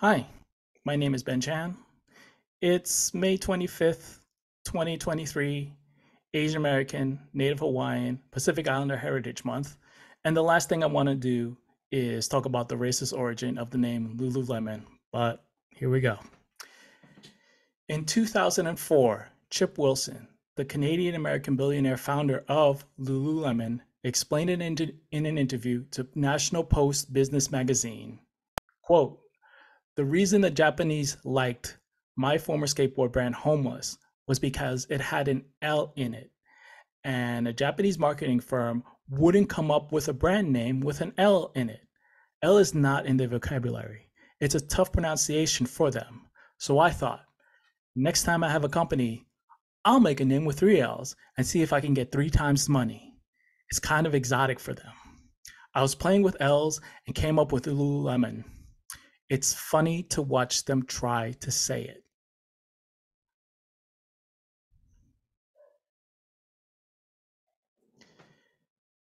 Hi, my name is Ben Chan. It's May 25th, 2023, Asian American, Native Hawaiian, Pacific Islander Heritage Month. And the last thing I want to do is talk about the racist origin of the name Lululemon. But here we go. In 2004, Chip Wilson, the Canadian American billionaire founder of Lululemon, explained it in an interview to National Post Business Magazine. Quote, the reason the Japanese liked my former skateboard brand Homeless was because it had an L in it. And a Japanese marketing firm wouldn't come up with a brand name with an L in it. L is not in their vocabulary. It's a tough pronunciation for them. So I thought, next time I have a company, I'll make a name with three L's and see if I can get three times the money. It's kind of exotic for them. I was playing with L's and came up with Lululemon. It's funny to watch them try to say it.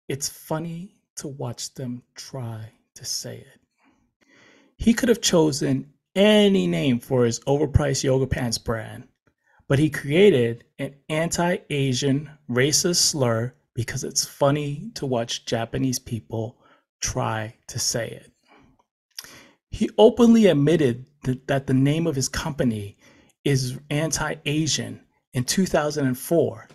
It's funny to watch them try to say it. He could have chosen any name for his overpriced yoga pants brand, but he created an anti Asian racist slur because it's funny to watch Japanese people try to say it. He openly admitted that the name of his company is anti Asian in 2004.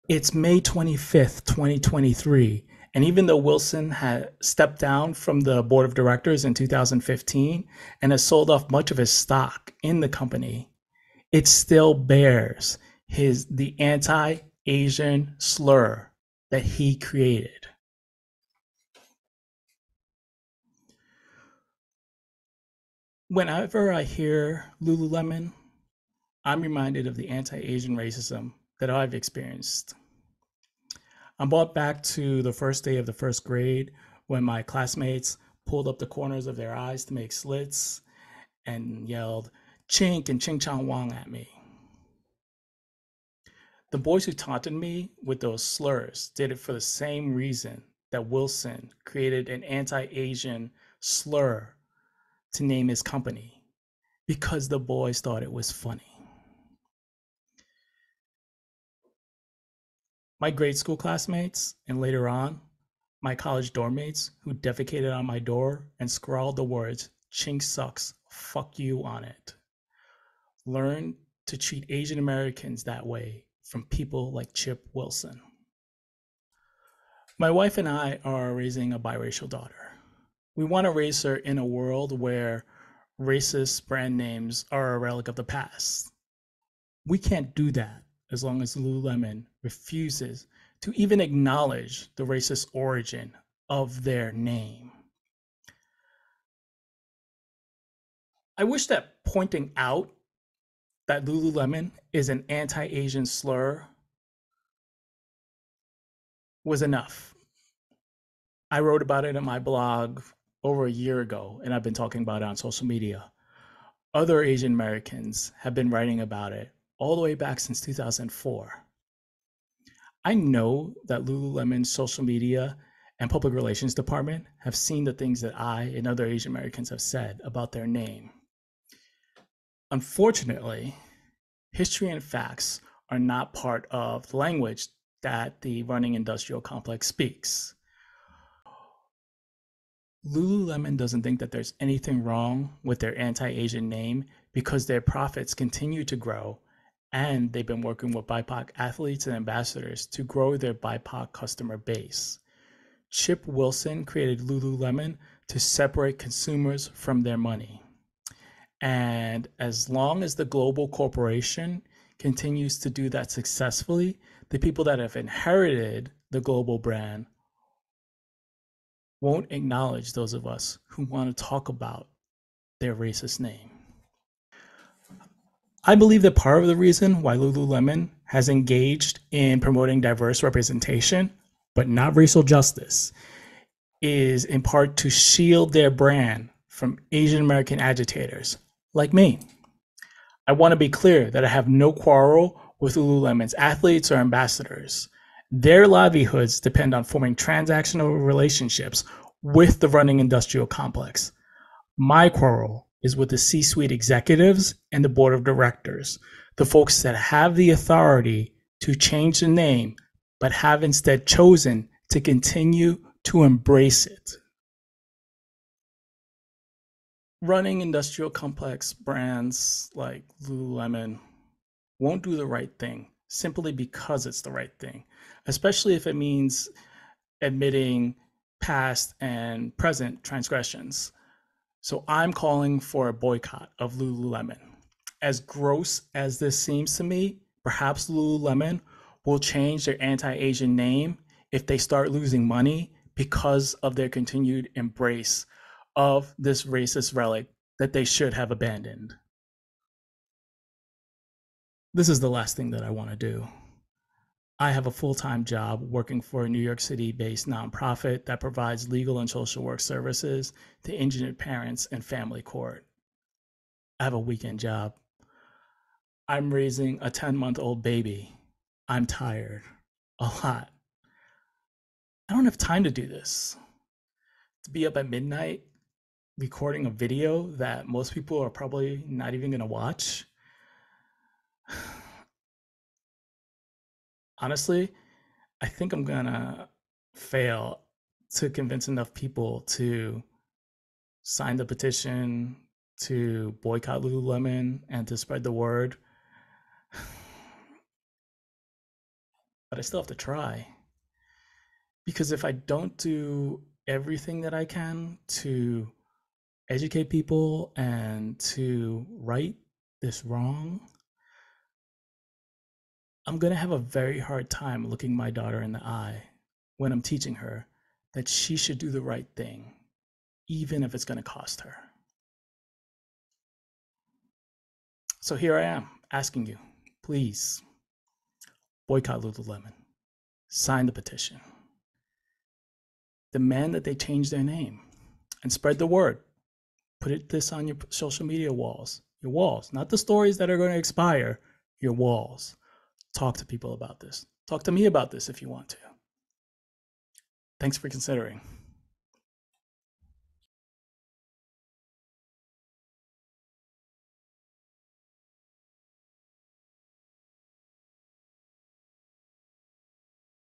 It's May 25th, 2023. And even though Wilson had stepped down from the board of directors in 2015 and has sold off much of his stock in the company, it still bears the anti-Asian slur that he created. Whenever I hear Lululemon, I'm reminded of the anti-Asian racism that I've experienced. I'm brought back to the first day of the first grade when my classmates pulled up the corners of their eyes to make slits and yelled chink and ching chong wong at me. The boys who taunted me with those slurs did it for the same reason that Wilson created an anti Asian slur to name his company, because the boys thought it was funny. My grade school classmates, and later on, my college dorm mates who defecated on my door and scrawled the words, chink sucks, fuck you on it, learned to treat Asian Americans that way from people like Chip Wilson. My wife and I are raising a biracial daughter. We want to raise her in a world where racist brand names are a relic of the past. We can't do that as long as Lululemon refuses to even acknowledge the racist origin of their name. I wish that pointing out that Lululemon is an anti Asian slur was enough. I wrote about it in my blog over a year ago, and I've been talking about it on social media. Other Asian Americans have been writing about it all the way back since 2004. I know that Lululemon's social media and public relations department have seen the things that I and other Asian Americans have said about their name. Unfortunately, history and facts are not part of the language that the running industrial complex speaks. Lululemon doesn't think that there's anything wrong with their anti-Asian name because their profits continue to grow, and they've been working with BIPOC athletes and ambassadors to grow their BIPOC customer base. Chip Wilson created Lululemon to separate consumers from their money. And as long as the global corporation continues to do that successfully, the people that have inherited the global brand won't acknowledge those of us who want to talk about their racist name. I believe that part of the reason why Lululemon has engaged in promoting diverse representation, but not racial justice, is in part to shield their brand from Asian American agitators like me. I want to be clear that I have no quarrel with Lululemon's athletes or ambassadors. Their livelihoods depend on forming transactional relationships with the running industrial complex. My quarrel is with the C-suite executives and the board of directors, the folks that have the authority to change the name, but have instead chosen to continue to embrace it. Running industrial complex brands like Lululemon won't do the right thing simply because it's the right thing, especially if it means admitting past and present transgressions. So I'm calling for a boycott of Lululemon. As gross as this seems to me, perhaps Lululemon will change their anti-Asian name if they start losing money because of their continued embrace of this racist relic that they should have abandoned. This is the last thing that I want to do. I have a full-time job working for a New York City-based nonprofit that provides legal and social work services to indigent parents and family court. I have a weekend job. I'm raising a 10-month-old baby. I'm tired. A lot. I don't have time to do this. To be up at midnight recording a video that most people are probably not even going to watch. Honestly, I think I'm going to fail to convince enough people to sign the petition to boycott Lululemon and to spread the word. But I still have to try. Because if I don't do everything that I can to educate people and to right this wrong, I'm going to have a very hard time looking my daughter in the eye when I'm teaching her that she should do the right thing, even if it's going to cost her. So here I am asking you, please boycott Lululemon, sign the petition, demand that they change their name, and spread the word. Put this on your social media walls, not the stories that are going to expire, your walls. Talk to people about this. Talk to me about this if you want to. Thanks for considering.